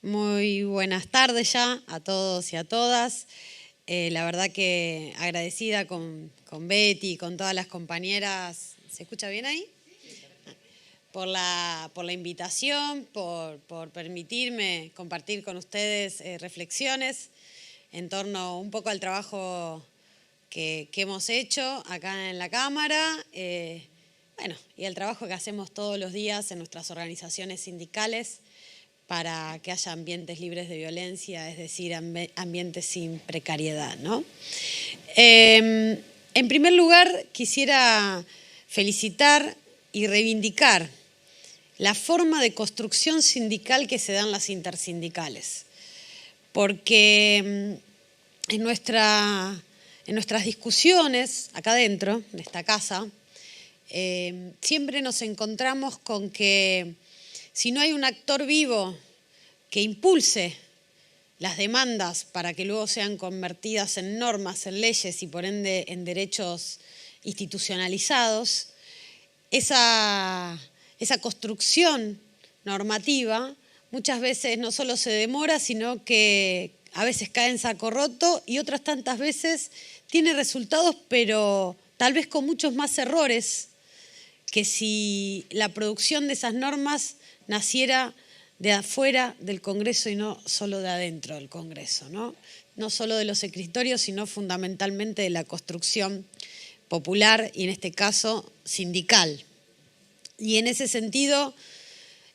Muy buenas tardes ya a todos y a todas. La verdad que agradecida con Betty y con todas las compañeras. ¿Se escucha bien ahí? Por la invitación, por permitirme compartir con ustedes reflexiones en torno un poco al trabajo que hemos hecho acá en la Cámara, y al trabajo que hacemos todos los días en nuestras organizaciones sindicales para que haya ambientes libres de violencia, es decir, ambientes sin precariedad, ¿no? En primer lugar, quisiera felicitar y reivindicar la forma de construcción sindical que se dan las intersindicales, porque en nuestras discusiones acá adentro, en esta casa, siempre nos encontramos con que si no hay un actor vivo que impulse las demandas para que luego sean convertidas en normas, en leyes y por ende en derechos institucionalizados, esa construcción normativa muchas veces no solo se demora, sino que a veces cae en saco roto y otras tantas veces tiene resultados, pero tal vez con muchos más errores que si la producción de esas normas naciera de afuera del Congreso y no solo de adentro del Congreso, ¿no? No solo de los escritorios, sino fundamentalmente de la construcción popular y en este caso sindical. Y en ese sentido,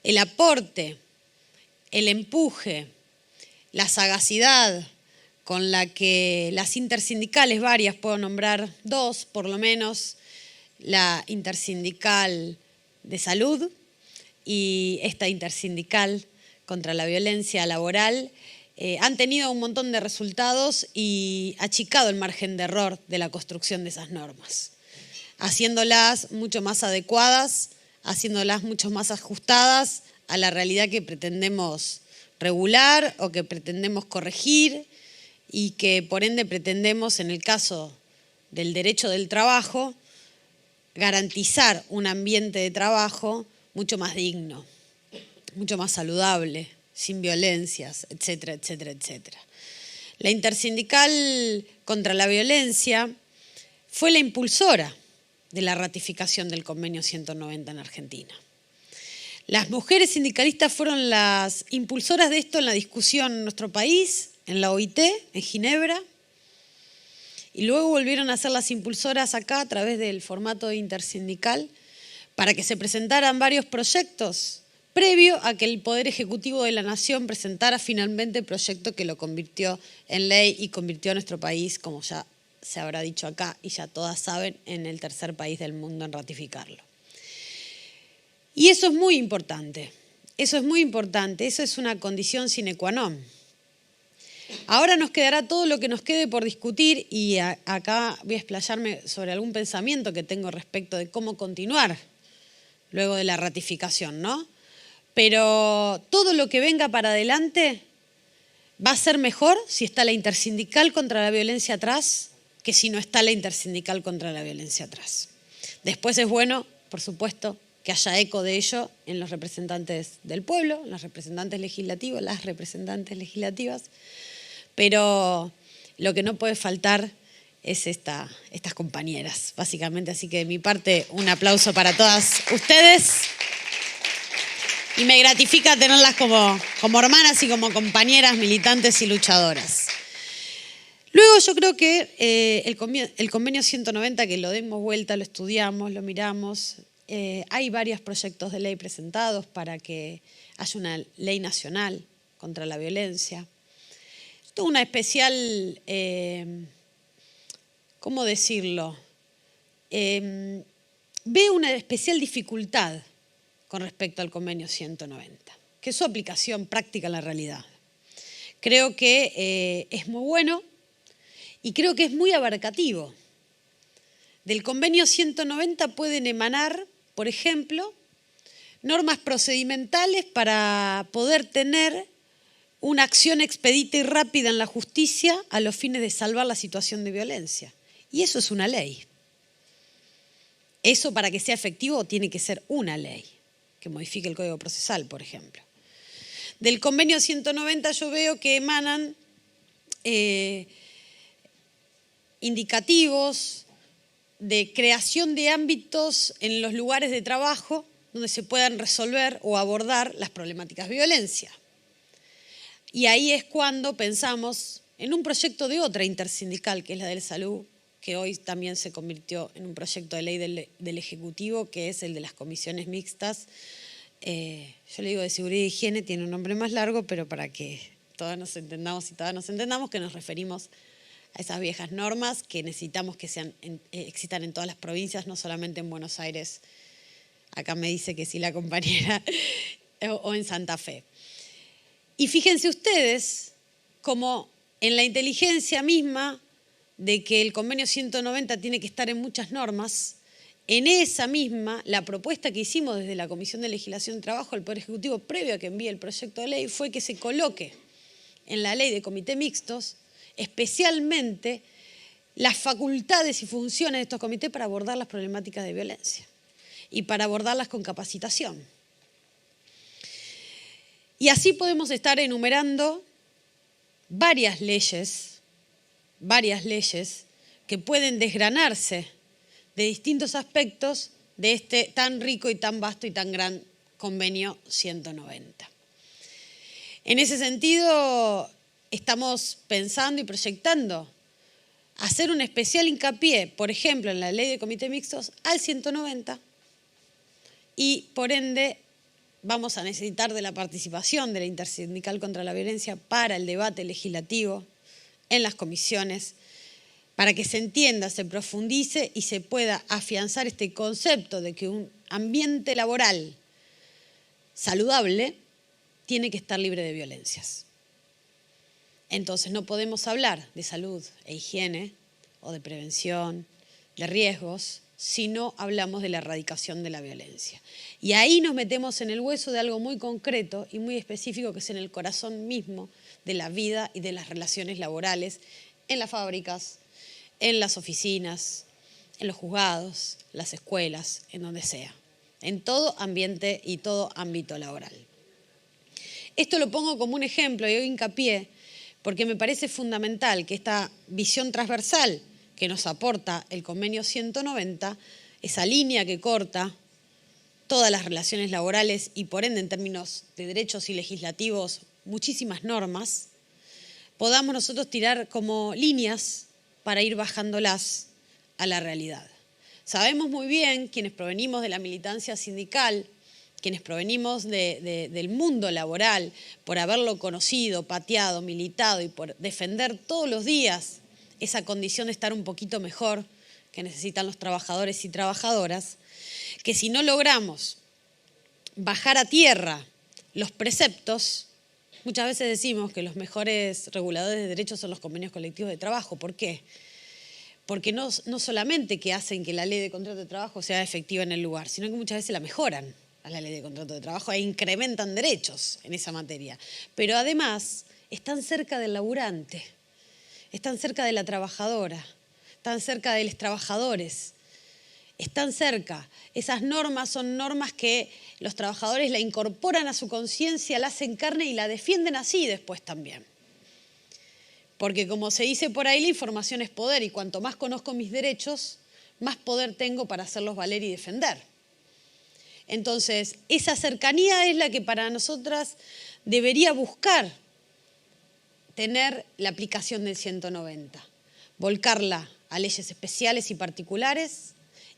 el aporte, el empuje, la sagacidad con la que las intersindicales, varias, puedo nombrar dos por lo menos, la intersindical de salud y esta intersindical contra la violencia laboral, han tenido un montón de resultados y achicado el margen de error de la construcción de esas normas, haciéndolas mucho más adecuadas, haciéndolas mucho más ajustadas a la realidad que pretendemos regular o que pretendemos corregir y que por ende pretendemos, en el caso del derecho del trabajo, garantizar un ambiente de trabajo mucho más digno, mucho más saludable, sin violencias, etcétera, etcétera, etcétera. La intersindical contra la violencia fue la impulsora de la ratificación del Convenio 190 en Argentina. Las mujeres sindicalistas fueron las impulsoras de esto en la discusión en nuestro país, en la OIT, en Ginebra, y luego volvieron a ser las impulsoras acá a través del formato intersindical para que se presentaran varios proyectos previo a que el Poder Ejecutivo de la Nación presentara finalmente el proyecto que lo convirtió en ley y convirtió a nuestro país, como ya se habrá dicho acá y ya todas saben, en el tercer país del mundo en ratificarlo. Y eso es muy importante, eso es una condición sine qua non. Ahora nos quedará todo lo que nos quede por discutir y acá voy a explayarme sobre algún pensamiento que tengo respecto de cómo continuar luego de la ratificación, ¿no? Pero todo lo que venga para adelante va a ser mejor si está la intersindical contra la violencia atrás que si no está la intersindical contra la violencia atrás. Después es bueno, por supuesto, que haya eco de ello en los representantes del pueblo, en los representantes legislativos, las representantes legislativas, pero lo que no puede faltar es estas compañeras, básicamente. Así que de mi parte, un aplauso para todas ustedes. Y me gratifica tenerlas como hermanas y como compañeras militantes y luchadoras. Luego yo creo que el convenio 190, que lo demos vuelta, lo estudiamos, lo miramos, hay varios proyectos de ley presentados para que haya una ley nacional contra la violencia. Tuvo una especial, ¿cómo decirlo? Veo una especial dificultad con respecto al convenio 190, que es su aplicación práctica en la realidad. Creo que es muy bueno y creo que es muy abarcativo. Del convenio 190 pueden emanar, por ejemplo, normas procedimentales para poder tener una acción expedita y rápida en la justicia a los fines de salvar la situación de violencia. Y eso es una ley. Eso, para que sea efectivo, tiene que ser una ley que modifique el Código Procesal, por ejemplo. Del convenio 190 yo veo que emanan indicativos de creación de ámbitos en los lugares de trabajo donde se puedan resolver o abordar las problemáticas de violencia. Y ahí es cuando pensamos en un proyecto de otra intersindical, que es la de salud, que hoy también se convirtió en un proyecto de ley del Ejecutivo, que es el de las comisiones mixtas. Yo le digo de seguridad y higiene, tiene un nombre más largo, pero para que todas nos entendamos y todas nos entendamos, que nos referimos a esas viejas normas que necesitamos que existan en todas las provincias, no solamente en Buenos Aires. Acá me dice que sí la compañera, o en Santa Fe. Y fíjense ustedes como en la inteligencia misma de que el convenio 190 tiene que estar en muchas normas, en esa misma, la propuesta que hicimos desde la Comisión de Legislación de Trabajo al Poder Ejecutivo previo a que envíe el proyecto de ley fue que se coloque en la ley de comités mixtos especialmente las facultades y funciones de estos comités para abordar las problemáticas de violencia y para abordarlas con capacitación. Y así podemos estar enumerando varias leyes que pueden desgranarse de distintos aspectos de este tan rico y tan vasto y tan gran convenio 190. En ese sentido, estamos pensando y proyectando hacer un especial hincapié, por ejemplo, en la ley de comités mixtos, al 190 y, por ende, vamos a necesitar de la participación de la Intersindical contra la Violencia para el debate legislativo en las comisiones, para que se entienda, se profundice y se pueda afianzar este concepto de que un ambiente laboral saludable tiene que estar libre de violencias. Entonces no podemos hablar de salud e higiene o de prevención, de riesgos, si no hablamos de la erradicación de la violencia. Y ahí nos metemos en el hueso de algo muy concreto y muy específico que es en el corazón mismo de la vida y de las relaciones laborales en las fábricas, en las oficinas, en los juzgados, las escuelas, en donde sea, en todo ambiente y todo ámbito laboral. Esto lo pongo como un ejemplo y doy hincapié porque me parece fundamental que esta visión transversal que nos aporta el convenio 190, esa línea que corta todas las relaciones laborales y por ende en términos de derechos y legislativos muchísimas normas, podamos nosotros tirar como líneas para ir bajándolas a la realidad. Sabemos muy bien, quienes provenimos de la militancia sindical, quienes provenimos del mundo laboral, por haberlo conocido, pateado, militado y por defender todos los días esa condición de estar un poquito mejor que necesitan los trabajadores y trabajadoras, que si no logramos bajar a tierra los preceptos, muchas veces decimos que los mejores reguladores de derechos son los convenios colectivos de trabajo. ¿Por qué? Porque no solamente que hacen que la ley de contrato de trabajo sea efectiva en el lugar, sino que muchas veces la mejoran a la ley de contrato de trabajo e incrementan derechos en esa materia. Pero además están cerca del laburante, están cerca de la trabajadora, están cerca de los trabajadores, están cerca. Esas normas son normas que los trabajadores la incorporan a su conciencia, la hacen carne y la defienden así después también. Porque como se dice por ahí, la información es poder y cuanto más conozco mis derechos, más poder tengo para hacerlos valer y defender. Entonces, esa cercanía es la que para nosotras debería buscar tener la aplicación del 190, volcarla a leyes especiales y particulares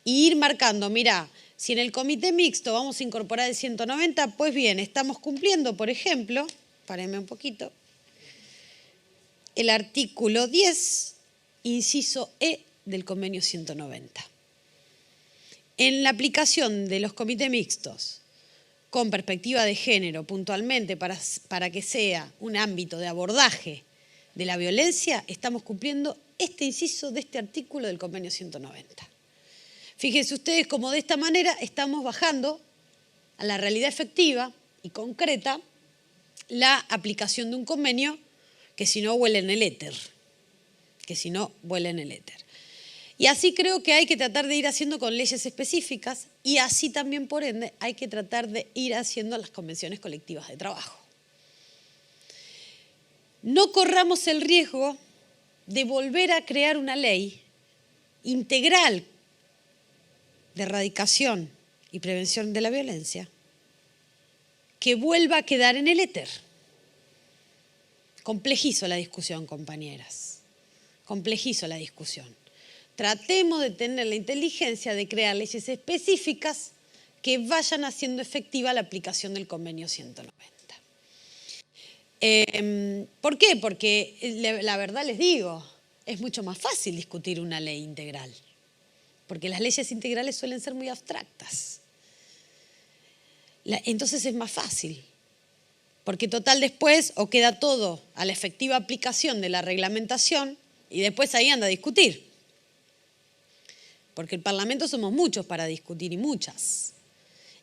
y ir marcando, mirá, si en el comité mixto vamos a incorporar el 190, pues bien, estamos cumpliendo, por ejemplo, párenme un poquito, el artículo 10, inciso E del convenio 190. En la aplicación de los comités mixtos con perspectiva de género puntualmente para que sea un ámbito de abordaje de la violencia, estamos cumpliendo este inciso de este artículo del convenio 190. Fíjense ustedes cómo de esta manera estamos bajando a la realidad efectiva y concreta la aplicación de un convenio que si no huele en el éter, Y así creo que hay que tratar de ir haciendo con leyes específicas y así también, por ende, hay que tratar de ir haciendo las convenciones colectivas de trabajo. no corramos el riesgo de volver a crear una ley integral de erradicación y prevención de la violencia que vuelva a quedar en el éter. Complejizo la discusión, compañeras. Complejizo la discusión. Tratemos de tener la inteligencia de crear leyes específicas que vayan haciendo efectiva la aplicación del convenio 190. ¿Por qué? Porque la verdad les digo, es mucho más fácil discutir una ley integral, porque las leyes integrales suelen ser muy abstractas. Entonces es más fácil, porque total después o queda todo a la efectiva aplicación de la reglamentación y después ahí anda a discutir. Porque el Parlamento somos muchos para discutir y muchas.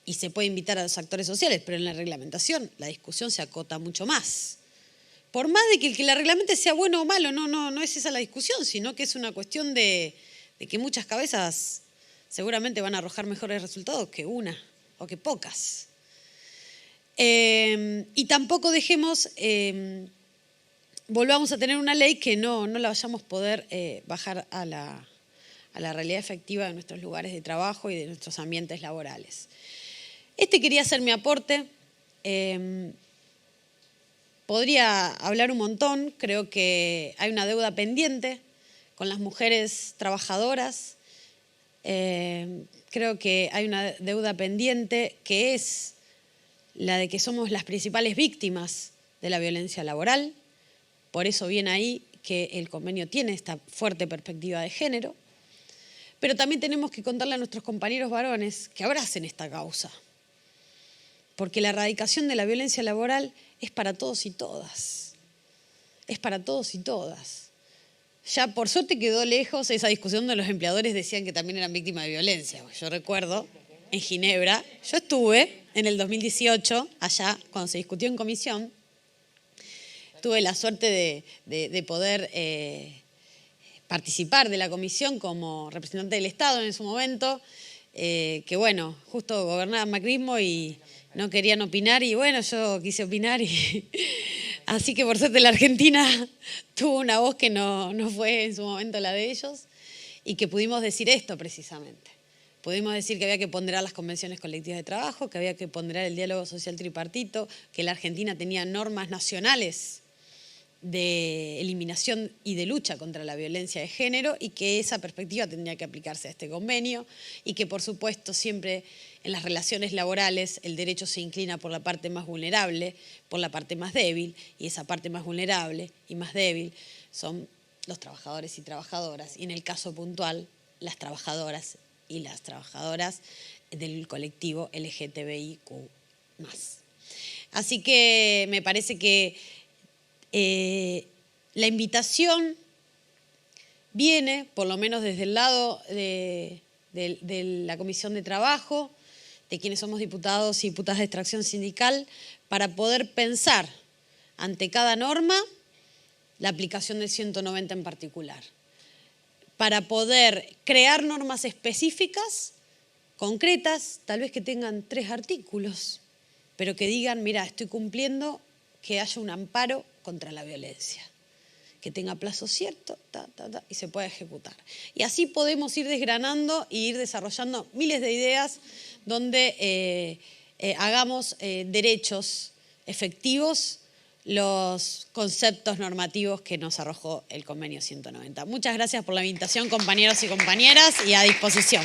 Y se puede invitar a los actores sociales, pero en la reglamentación la discusión se acota mucho más. Por más de que el que la reglamente sea bueno o malo, no es esa la discusión, sino que es una cuestión de que muchas cabezas seguramente van a arrojar mejores resultados que una o que pocas. Y tampoco volvamos a tener una ley que no la vayamos a poder bajar a la realidad efectiva de nuestros lugares de trabajo y de nuestros ambientes laborales. Quería ser mi aporte. Podría hablar un montón. Creo que hay una deuda pendiente con las mujeres trabajadoras. Creo que hay una deuda pendiente que es la de que somos las principales víctimas de la violencia laboral. Por eso viene ahí que el convenio tiene esta fuerte perspectiva de género. Pero también tenemos que contarle a nuestros compañeros varones que abracen esta causa. Porque la erradicación de la violencia laboral es para todos y todas. Es para todos y todas. Ya por suerte quedó lejos esa discusión donde los empleadores decían que también eran víctimas de violencia. Yo recuerdo en Ginebra, yo estuve en el 2018, allá, cuando se discutió en comisión, tuve la suerte de poder participar de la comisión como representante del Estado en su momento, que bueno, justo gobernaba el macrismo y no querían opinar y bueno, yo quise opinar y así que por suerte la Argentina tuvo una voz que no fue en su momento la de ellos y que pudimos decir esto precisamente. Pudimos decir que había que ponderar las convenciones colectivas de trabajo, que había que ponderar el diálogo social tripartito, que la Argentina tenía normas nacionales de eliminación y de lucha contra la violencia de género y que esa perspectiva tendría que aplicarse a este convenio y que por supuesto siempre en las relaciones laborales el derecho se inclina por la parte más vulnerable, por la parte más débil y esa parte más vulnerable y más débil son los trabajadores y trabajadoras y en el caso puntual las trabajadoras y las trabajadoras del colectivo LGTBIQ+. Así que me parece que la invitación viene, por lo menos desde el lado de la Comisión de Trabajo, de quienes somos diputados y diputadas de extracción sindical, para poder pensar ante cada norma la aplicación del 190 en particular, para poder crear normas específicas, concretas, tal vez que tengan 3 artículos, pero que digan, mira, estoy cumpliendo que haya un amparo contra la violencia, que tenga plazo cierto, y se pueda ejecutar. Y así podemos ir desgranando e ir desarrollando miles de ideas donde hagamos derechos efectivos los conceptos normativos que nos arrojó el convenio 190. Muchas gracias por la invitación, compañeros y compañeras, y a disposición.